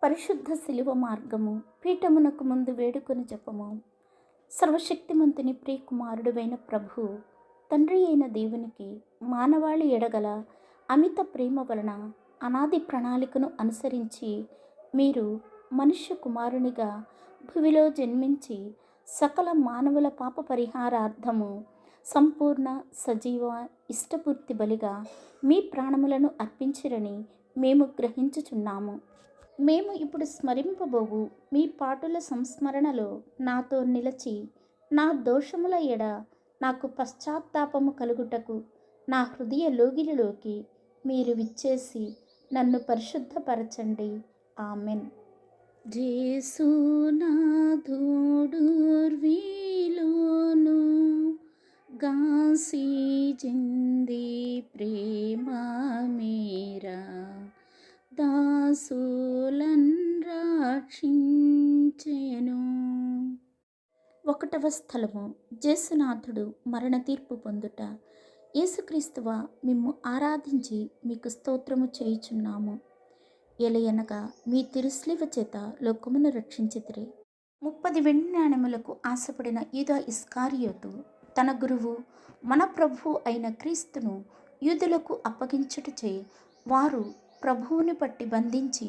పరిశుద్ధ శిలువ మార్గము పీఠమునకు ముందు వేడుకొని జపము. సర్వశక్తిమంతుని ప్రియకుమారుడువైన ప్రభు తండ్రి అయిన దేవునికి మానవాళి ఎడగల అమిత ప్రేమ వలన అనాది ప్రణాళికను అనుసరించి మీరు మనుష్య కుమారునిగా భువిలో జన్మించి సకల మానవుల పాప పరిహారార్థము సంపూర్ణ సజీవ ఇష్టపూర్తి బలిగా మీ ప్రాణములను అర్పించిరని మేము గ్రహించుచున్నాము. మేము ఇప్పుడు స్మరింపబోవు మీ పాటుల సంస్మరణలో నాతో నిలిచి నా దోషముల ఎడ నాకు పశ్చాత్తాపము కలుగుటకు నా హృదయ లోగిలిలోకి మీరు విచ్చేసి నన్ను పరిశుద్ధపరచండి. ఆమెన్. జేసునాథోడుర్వీలోను గాసి జింది ప్రేమ మేరా దాసులన్ రక్షించెను. 1వ స్థలము జేసునాథుడు మరణ తీర్పు పొందుట. యేసుక్రీస్తువా, మిమ్ము ఆరాధించి మీకు స్తోత్రము చేయుచున్నాము. ఎలయనగా మీ తిరుస్లివ చేత లోకమును రక్షించితిరి. 30 వెండి నాణెములకు ఆశపడిన యూదా ఇస్కారియోతు తన గురువు మన ప్రభువు అయిన క్రీస్తును యూదులకు అప్పగించుటచే వారు ప్రభువుని పట్టి బంధించి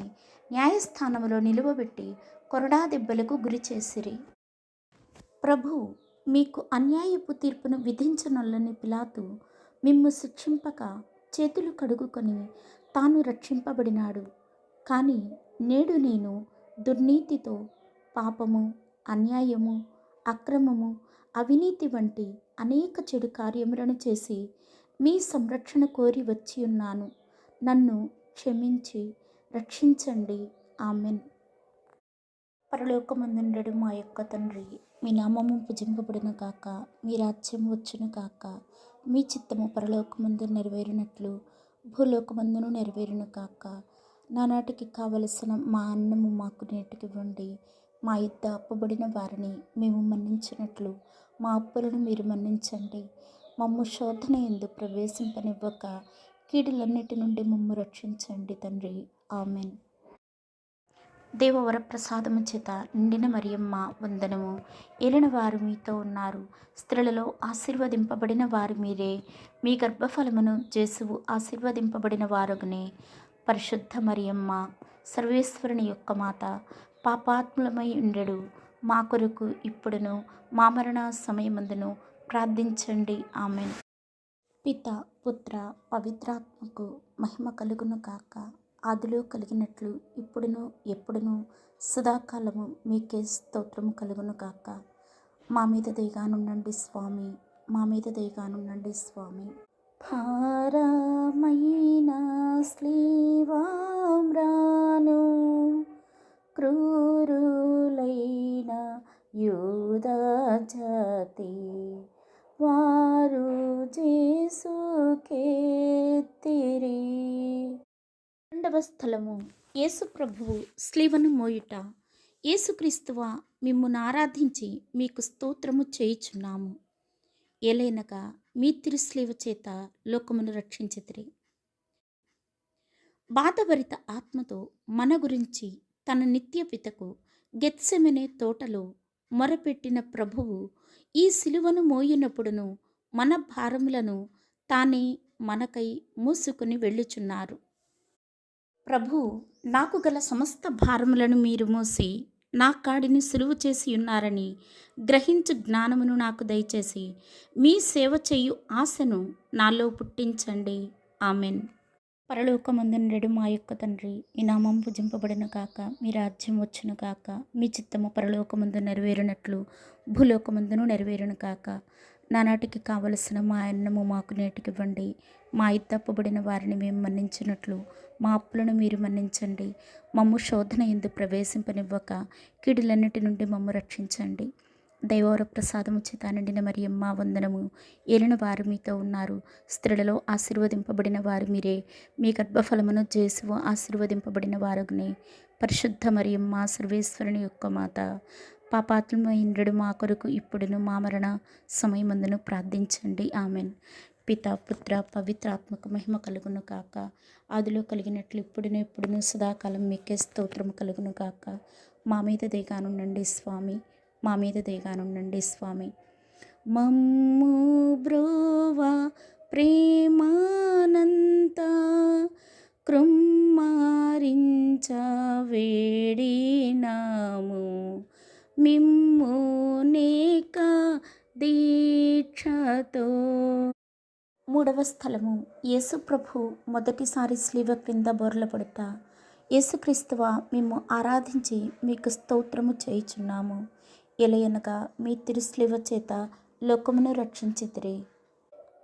న్యాయస్థానములో నిలువబెట్టి కొరడా దెబ్బలకు గురి చేసిరి. ప్రభు మీకు అన్యాయపు తీర్పును విధించనొల్లని పిలాతు మిమ్ము శిక్షింపక చేతులు కడుగుకొని తాను రక్షింపబడినాడు. కానీ నేడు నేను దుర్నీతితో పాపము, అన్యాయము, అక్రమము, అవినీతి వంటి అనేక చెడు కార్యములను చేసి మీ సంరక్షణ కోరి వచ్చి ఉన్నాను. నన్ను క్షమించి రక్షించండి. ఆమెన్. పరలోకమందుండెడు మా యొక్క తండ్రి, మీ నామము పూజింపబడును కాక, మీ రాజ్యం వచ్చును కాక, మీ చిత్తము పరలోకమందు నెరవేరినట్లు భూలోకమందును నెరవేరును కాక. నానాటికి కావలసిన మా అన్నము మాకు నేటికివ్వండి. మా యుద్ధ అప్పబడిన వారిని మేము మన్నించినట్లు మా అప్పులను మీరు మన్నించండి. మమ్ము శోధన యందు ప్రవేశింపనివ్వక కీడులన్నిటి నుండి మమ్ము రక్షించండి తండ్రి. ఆమెన్. దేవవర ప్రసాదము చేత నిండిన మరియమ్మ వందనము. ఏలిన వారు మీతో ఉన్నారు. స్త్రీలలో ఆశీర్వదింపబడిన వారు మీరే. మీ గర్భఫలమును జేసువు ఆశీర్వదింపబడిన వారగునే. పరిశుద్ధ మరియమ్మ, సర్వేశ్వరుని యొక్క మాత, పాపాత్ములమై ఉండెడు మా కొరకు ఇప్పుడును మా మరణ సమయమందును ప్రార్థించండి. ఆమెన్. పిత, పుత్ర, పవిత్రాత్మకు మహిమ కలుగును కాక. ఆదిలో కలిగినట్లు ఇప్పుడును ఎప్పుడును సదాకాలము మీకే స్తోత్రము కలుగును కాక. మా మీద దయగానుండండి స్వామి, మా మీద దయగానుండండి స్వామి. భారమైన స్లీవామ్రాను క్రూరులైన యూదా జాతి వారు జేసుకెత్తిరి. 2వ స్థలము యేసు ప్రభువు స్లీవను మోయుట. యేసుక్రీస్తువా, మిమ్మును ఆరాధించి మీకు స్తోత్రము చేయుచున్నాము. ఏలైనగా మీ తిరుస్లీవ చేత లోకమును రక్షించితిరి. బాధభరిత ఆత్మతో మన గురించి తన నిత్య పితకు గెత్సెమనే తోటలో మొరపెట్టిన ప్రభువు ఈ సిలువను మోయినప్పుడును మన భారములను తానే మనకై మూసుకుని వెళ్ళుచున్నారు. ప్రభు, నాకు గల సమస్త భారములను మీరు మోసి నా కాడిని సులువు చేసి ఉన్నారని గ్రహించు జ్ఞానమును నాకు దయచేసి మీ సేవ చేయు ఆశను నాలో పుట్టించండి. ఆమెన్. పరలోకమందుండెడు మా యొక్క తండ్రి, మీ నామం పూజింపబడిన కాక, మీ రాజ్యం వచ్చును కాక, మీ చిత్తము పరలోకమందు నెరవేరినట్లు భూలోకమందును నెరవేరును కాక. నానాటికి కావలసిన మా అన్నము మాకు నేటికివ్వండి. మా తప్పుబడిన వారిని మేము మన్నించినట్లు మా అప్పులను మీరు మన్నించండి. మమ్ము శోధన యందు ప్రవేశింపనివ్వక కీడులన్నిటి నుండి మమ్ము రక్షించండి. దైవవర ప్రసాదము చేత నిండిన మరియమ్మ వందనము. ఏలిన వారు మీతో ఉన్నారు. స్త్రీలలో ఆశీర్వదింపబడిన వారు మీరే. మీ గర్భఫలమును జేసువు ఆశీర్వదింపబడిన వారగునే. పరిశుద్ధ మరియమ్మ, సర్వేశ్వరుని యొక్క మాత, పాపాత్ములమైండ్రెడు మా కొరకు ఇప్పుడును మా మరణ సమయమందును ప్రార్థించండి. ఆమెన్. పిత పుత్ర పవిత్రాత్మక మహిమ కలుగును కాక. ఆదిలో కలిగినట్లు ఇప్పుడును ఎప్పుడును సదాకాలం మీకే స్తోత్రము కలుగును కాక. మా మీద దయగానుండండి స్వామి, మా మీద దయగానుండండి స్వామి. మమ్ము బ్రోవా ప్రేమానంత కృమ్మారించ వేడినాము మిమ్ము నేక దీక్షతో. మూడవ స్థలము, యేసుప్రభు మొదటిసారి శిలువ క్రింద బోర్లపడుట. యేసుక్రీస్తువా, మేము ఆరాధించి మీకు స్తోత్రము చేయుచున్నాము. ఎలయనగా మీ తిరుశిలువ చేత లోకమును రక్షించితిరి.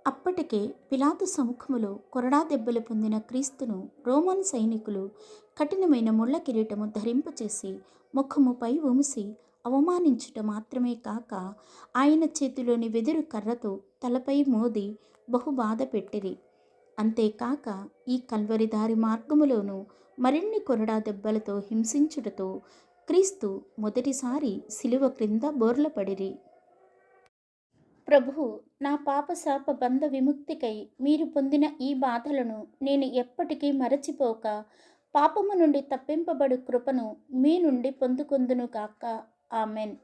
అప్పటికే పిలాతు సముఖములో కొరడా దెబ్బలు పొందిన క్రీస్తును రోమన్ సైనికులు కఠినమైన ముళ్ళ కిరీటము ధరింపచేసి ముఖముపై ఉమిసి అవమానించుట మాత్రమే కాక ఆయన చేతిలోని వెదురు కర్రతో తలపై మోది బహుబాధ పెట్టిరి. అంతేకాక ఈ కల్వరి దారి మార్గములోనూ మరిన్ని కొరడా దెబ్బలతో హింసించుటతో క్రీస్తు మొదటిసారి శిలువ క్రింద బోర్లపడిరి. ప్రభు, నా పాపశాప బంధ విముక్తికై మీరు పొందిన ఈ బాధలను నేను ఎప్పటికీ మరచిపోక పాపము నుండి తప్పింపబడు కృపను మీ నుండి పొందుకొందును కాక. ఆమెన్.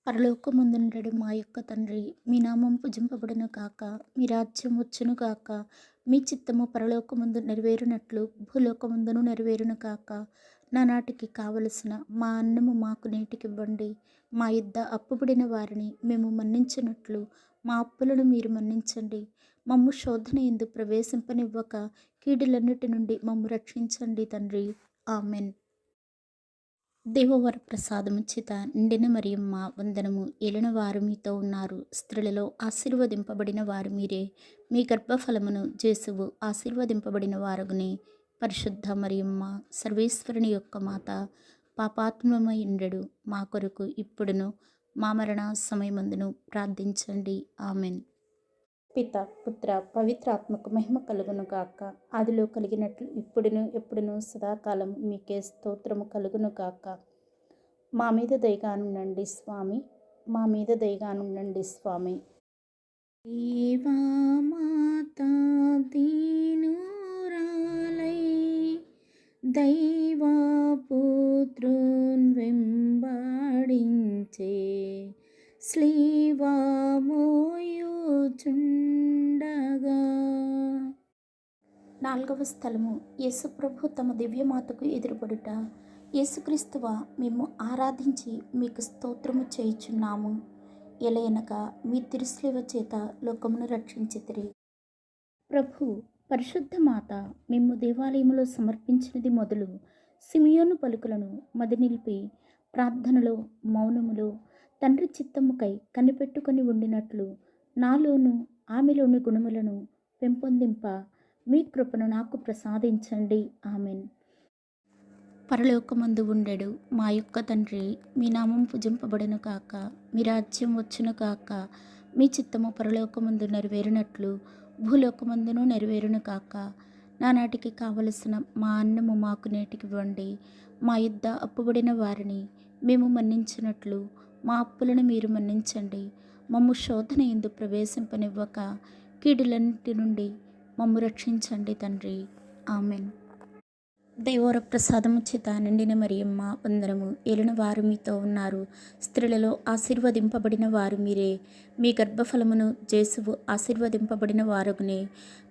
పరలోకమందుండెడు మా యొక్క తండ్రి, మీ నామం పూజింపబడును కాక, మీ రాజ్యం వచ్చును కాక, మీ చిత్తము పరలోకమందు నెరవేరునట్లు భూలోకమందును నెరవేరును కాక. నానాటికి కావలసిన మా అన్నము మాకు నేటికివ్వండి. మా యుద్ధ అప్పుబడిన వారిని మేము మన్నించినట్లు మా అప్పులను మీరు మన్నించండి. మమ్ము శోధన యందు ప్రవేశింపనివ్వక కీడులన్నిటి నుండి మమ్ము రక్షించండి తండ్రి. ఆమెన్. దేవవర ప్రసాదము చేత నిండిన మరియమ్మ వందనము. ఏలిన వారు మీతో ఉన్నారు, స్త్రీలలో ఆశీర్వదింపబడిన వారు మీరే. మీ గర్భఫలమును జేసువు ఆశీర్వదింపబడిన వారగునే. పరిశుద్ధ మరియమ్మ, సర్వేశ్వరుని యొక్క మాత, పాపాత్మయుండెడు మా కొరకు ఇప్పుడును మా మరణ సమయమందును ప్రార్థించండి. ఆమెన్. పిత పుత్ర పవిత్రాత్మక మహిమ కలుగును గాక. ఆదిలో కలిగినట్లు ఇప్పుడును ఎప్పుడును సదాకాలం మీకే స్తోత్రము కలుగును గాక. మా మీద దయగానుండండి స్వామి, మా మీద దయగానుండండి స్వామి. దేవా మాతా దీనురాలై దైవా పుత్రున్ వెంబడించే స్లీవా మోయుచుండగా. నాలుగవ స్థలము, యేసుప్రభు తమ దివ్యమాతకు ఎదురుపడుట. యేసుక్రీస్తువా, మేము ఆరాధించి మీకు స్తోత్రము చేయుచున్నాము. ఎలయనగా మీ తిరుశిలువ చేత లోకమును రక్షించితిరి. ప్రభు, పరిశుద్ధ మాత మేము దేవాలయములో సమర్పించినది మొదలు సిమియోను పలుకులను మది నిలిపి ప్రార్థనలో మౌనములో తండ్రి చిత్తముకై కనిపెట్టుకొని ఉండినట్లు నాలోను ఆమెలోని గుణములను పెంపొందింప మీ కృపను నాకు ప్రసాదించండి. ఆమెన్. పరలోకమందు ఉండెడు మా యొక్క తండ్రి, మీ నామం పూజింపబడును కాక, మీ రాజ్యం వచ్చును కాక, మీ చిత్తము పరలోకమందు నెరవేరినట్లు భూలోకమందును నెరవేరును కాక. నానాటికి కావలసిన మా అన్నము మాకు నేటికివ్వండి. మా యుద్ధ అప్పుబడిన వారిని మేము మన్నించినట్లు మా అప్పులను మీరు మన్నించండి. మమ్ము శోధన యందు ప్రవేశింపనివ్వక కీడులన్నిటి నుండి మమ్ము రక్షించండి తండ్రి. ఆమెన్. దేవోర ప్రసాదము చేత నిండిన మరియమ్మ వందనము. ఏలిన వారు మీతో ఉన్నారు, స్త్రీలలో ఆశీర్వదింపబడిన వారు మీరే. మీ గర్భఫలమును జేసువు ఆశీర్వదింపబడిన వారగునే.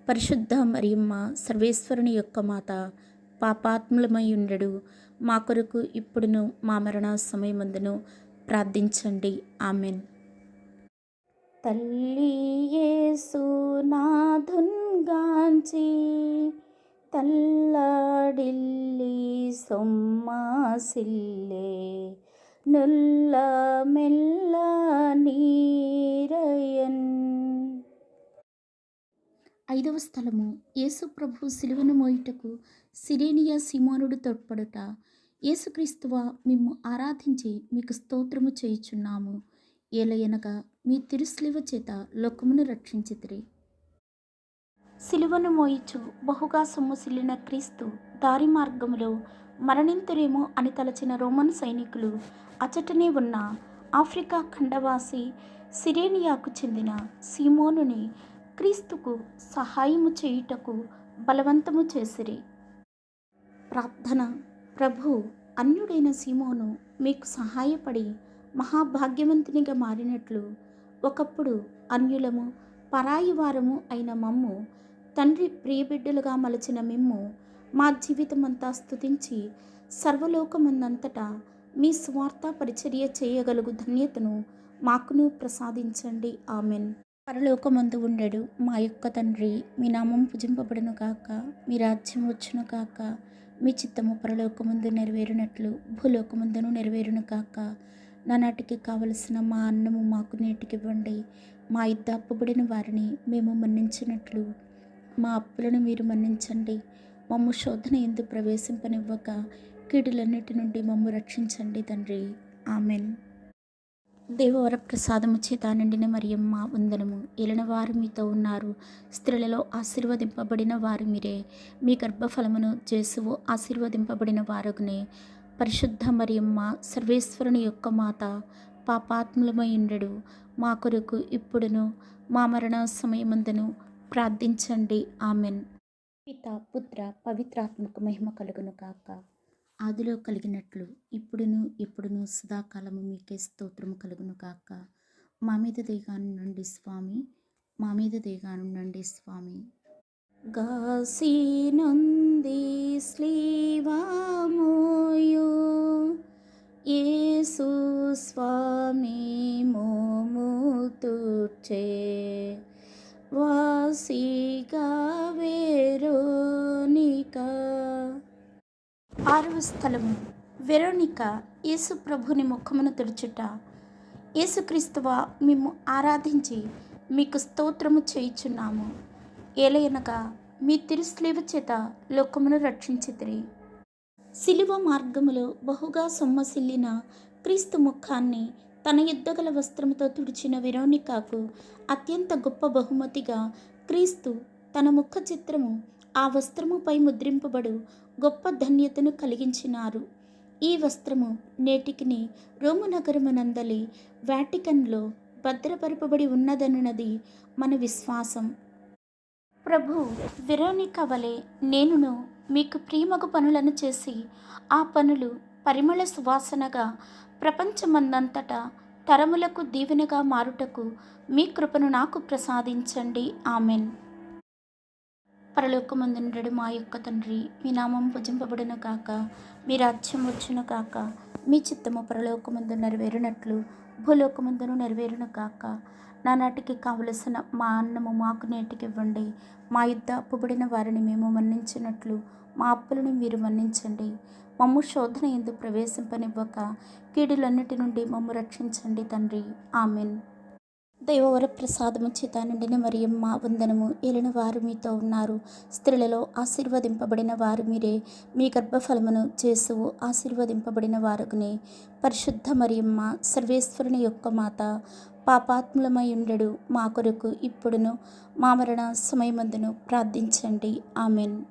పరిశుద్ధ మరియమ్మ, సర్వేశ్వరుని యొక్క మాత, పాపాత్ములమైయుండెడు మా కొరకు ఇప్పుడును మా మరణ సమయమందును ప్రార్థించండి. ఆమెన్. తల్లి యేసు నాథున్గాంచి తల్లాడిల్లి సొమ్మాసిల్లే నుల్ల మెల్ల నీరయన్. ఐదవ స్థలము, యేసుప్రభు శిలువను మోయుటకు సిరేనియా సీమోనుడు తోడ్పడుట. యేసుక్రీస్తువా, మేము ఆరాధించి మీకు స్తోత్రము చేయుచున్నాము. ఏలయనగా మీ తిరుశిలువ చేత లోకమును రక్షించితిరి. సిలువను మోయిచు బహుగా సొమ్మసిల్లిన క్రీస్తు దారి మార్గములో మరణింతురేమో అని తలచిన రోమన్ సైనికులు అచటనే ఉన్న ఆఫ్రికా ఖండవాసి సిరేనియాకు చెందిన సీమోనుని క్రీస్తుకు సహాయము చేయుటకు బలవంతము చేసిరి. ప్రార్థన. ప్రభు, అన్యుడైన సీమోను మీకు సహాయపడి మహాభాగ్యవంతునిగా మారినట్లు ఒకప్పుడు అన్యులము, పరాయి వారము అయిన మమ్ము తండ్రి ప్రియబిడ్డలుగా మలచిన మిమ్ము మా జీవితమంతా స్తుతించి సర్వలోకమందంతటా మీ స్వార్థ పరిచర్య చేయగలుగు ధన్యతను మాకును ప్రసాదించండి. ఆమెన్. పరలోకమందు ఉండెడు మా యొక్క తండ్రి, మీ నామం పూజింపబడును కాక, మీ రాజ్యం వచ్చును కాక, మీ చిత్తము పరలోకమందు నెరవేరునట్లు భూలోకమందును నెరవేరును కాక. నానాటికి కావలసిన మా అన్నము మాకు నేటికివ్వండి. మా యుద్ధ అప్పుబడిన వారిని మేము మన్నించినట్లు మా అప్పులను మీరు మన్నించండి. మమ్ము శోధన ఎందు ప్రవేశింపనివ్వక కీడులన్నిటి నుండి మమ్ము రక్షించండి తండ్రి. ఆమెన్. దేవవర ప్రసాదము చేత నిండిన మరియమ్మ వందనము. ఏలినవారు మీతో ఉన్నారు. స్త్రీలలో ఆశీర్వదింపబడిన వారు మీరే. మీ గర్భఫలమును జేసువు ఆశీర్వదింపబడిన వారగునే. పరిశుద్ధ మరియమ్మ సర్వేశ్వరుని యొక్క మాత, పాపాత్ములమై ఉండెడు మా కొరకు ఇప్పుడును మా మరణ సమయమందును ప్రార్థించండి. ఆమెన్. పిత, పుత్ర, పవిత్రాత్మకు మహిమ కలుగును కాక. ఆదిలో కలిగినట్లు ఇప్పుడును ఎప్పుడును సదాకాలము మీకే స్తోత్రము కలుగును కాక. మా మీద దయగానుండండి స్వామి, మా మీద దయగానుండండి స్వామి. గాసినంది స్లీవామోయు యేసు స్వామి మోము తుర్చే వాసిగా వెరోనికా. ఆరవ స్థలము. వెరోనిక యేసు ప్రభుని ముఖమును తుడుచుట. యేసుక్రీస్తువా, మేము ఆరాధించి మీకు స్తోత్రము చేయుచున్నాము. ఏలయనగా మీ తిరుస్లేవ చేత లోకమును రక్షించితిరి. శిలువ మార్గములో బహుగా సొమ్మసిల్లిన క్రీస్తు ముఖాన్ని తన యుద్ధగల వస్త్రముతో తుడిచిన వెరోనికాకు అత్యంత గొప్ప బహుమతిగా క్రీస్తు తన ముఖ చిత్రము ఆ వస్త్రముపై ముద్రింపబడు గొప్ప ధన్యతను కలిగించినారు. ఈ వస్త్రము నేటికిని రోము నగరమునందలి వాటికన్లో భద్రపరపబడి ఉన్నదనున్నది మన విశ్వాసం. ప్రభు వెరోనిక వలె నేనును మీకు ప్రియమగు పనులను చేసి ఆ పనులు పరిమళ సువాసనగా ప్రపంచమందంతటా తరములకు దీవెనగా మారుటకు మీ కృపను నాకు ప్రసాదించండి. ఆమెన్. పరలోకమందుండెడు మా యొక్క తండ్రి, మీ నామం పూజింపబడును కాక, మీ రాజ్యం వచ్చును కాక, మీ చిత్తము పరలోకమందు నెరవేరునట్లు భూలోకమందును నెరవేరును కాక. నానాటికి కావలసిన మా అన్నము మాకు నేటికివ్వండి. మా యుద్ధ అప్పుబడిన వారిని మేము మన్నించినట్లు మా అప్పులను మీరు మన్నించండి. మమ్ము శోధన ఎందు ప్రవేశింపనివ్వక కీడులన్నిటి నుండి మమ్ము రక్షించండి తండ్రి. ఆమెన్. దైవవర ప్రసాదము చేత నిండిన మరియమ్మ వందనము. ఏలిన వారు మీతో ఉన్నారు. స్త్రీలలో ఆశీర్వదింపబడిన వారు మీరే. మీ గర్భఫలమును జేసువు ఆశీర్వదింపబడిన వారగునే. పరిశుద్ధ మరియమ్మ సర్వేశ్వరుని యొక్క మాత, పాపాత్ములమై ఉండెడు మా కొరకు ఇప్పుడును మా మరణ సమయమందును ప్రార్థించండి. ఆమెన్.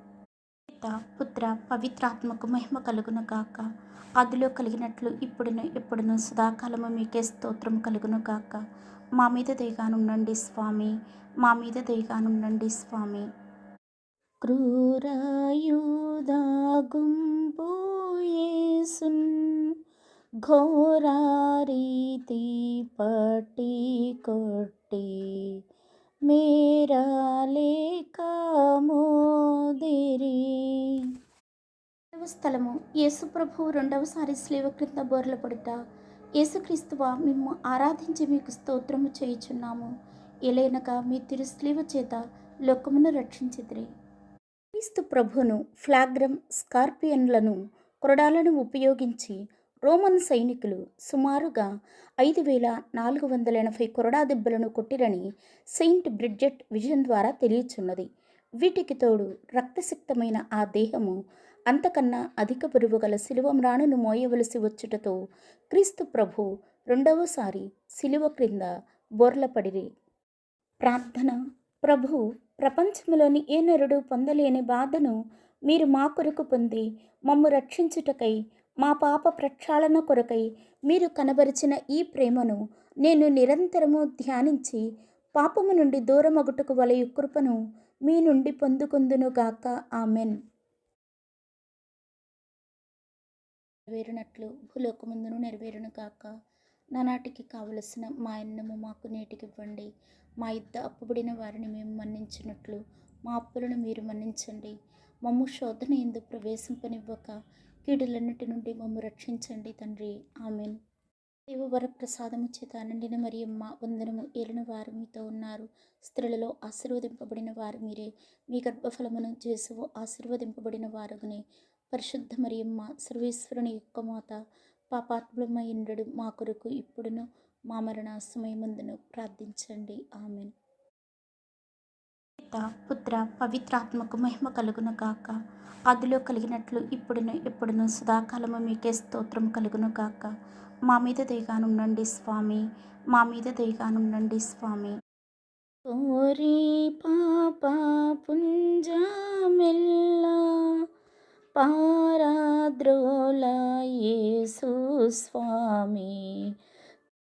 పిత, పుత్ర, పవిత్రాత్మకు మహిమ కలుగును కాక. ఆదిలో కలిగినట్లు ఇప్పుడును ఎప్పుడును సదాకాలము మీకే స్తోత్రం కలుగును కాక. మా మీద దయగానుండండి స్వామి, మా మీద దయగానుండండి స్వామి. క్రూరయుధ గుంపు యేసున్ ఘోరారీతి పట్టి కొట్టి మేరాలేక మోదిరి. స్థలము. యేసుప్రభు రెండవసారి స్లీవ క్రింద బోర్ల పడుట. యేసుక్రీస్తువా, మేము ఆరాధించి మీకు స్తోత్రము చేయుచున్నాము. ఎలైనగా మీ తిరుస్లీవ చేత లోకమును రక్షించితిరి. క్రీస్తు ప్రభును ఫ్లాగ్రమ్, స్కార్పియన్లను, కొరడాలను ఉపయోగించి రోమన్ సైనికులు సుమారుగా 5480 కొరడా దెబ్బలను కొట్టిరని సెయింట్ బ్రిడ్జెట్ విజన్ ద్వారా తెలియచున్నది. వీటికి తోడు రక్తసిక్తమైన ఆ దేహము అంతకన్నా అధిక బరువు గల శిలువ మ్రాణును మోయవలసి వచ్చుటతో క్రీస్తు ప్రభు రెండవసారి శిలువ క్రింద బోర్లపడిరి. ప్రార్థన. ప్రభు, ప్రపంచంలోని ఏ నరుడు పొందలేని బాధను మీరు మా కొరకు పొంది మమ్ము రక్షించుటకై, మా పాప ప్రక్షాళన కొరకై మీరు కనబరిచిన ఈ ప్రేమను నేను నిరంతరము ధ్యానించి పాపము నుండి దూరమగుటకు వలయు కృపను మీ నుండి పొందుకొందునుగాక. ఆమెన్. నెరవేరునట్లు భూలోకమందును నెరవేరును గాక. నానాటికి కావలసిన మా అన్నము మాకు నేటికివ్వండి. మా యుద్ధ అప్పుబడిన వారిని మేము మన్నించినట్లు మా అప్పులను మీరు మన్నించండి. మమ్ము శోధన ఎందు ప్రవేశింపనివ్వక కీడులన్నిటి నుండి మమ్ము రక్షించండి తండ్రి. ఆమెన్. దేవవర ప్రసాదము చేత నిండిన మరియమ్మ వందనము. ఏలిన వారు మీతో ఉన్నారు. స్త్రీలలో ఆశీర్వదింపబడిన వారు మీరే. మీ గర్భఫలమును జేసువు ఆశీర్వదింపబడిన వారుగనే. పరిశుద్ధ మరియమ్మ సర్వేశ్వరుని యొక్క మాత, పాపాత్ములమైండెడు మా కొరకు ఇప్పుడును మా మరణ సమయమందును ప్రార్థించండి. ఆమెన్. పిత పుత్ర పవిత్రాత్మకు మహిమ కలుగును గాక. ఆదిలో కలిగినట్లు ఇప్పుడును ఎప్పుడును సదాకాలము మీకే స్తోత్రం కలుగును గాక. మా మీద దయగానుండండి స్వామి, మా మీద దయగానుండండి స్వామి. ఓరి పాప పుంజమెల్లా పారాద్రోల యేసు స్వామి,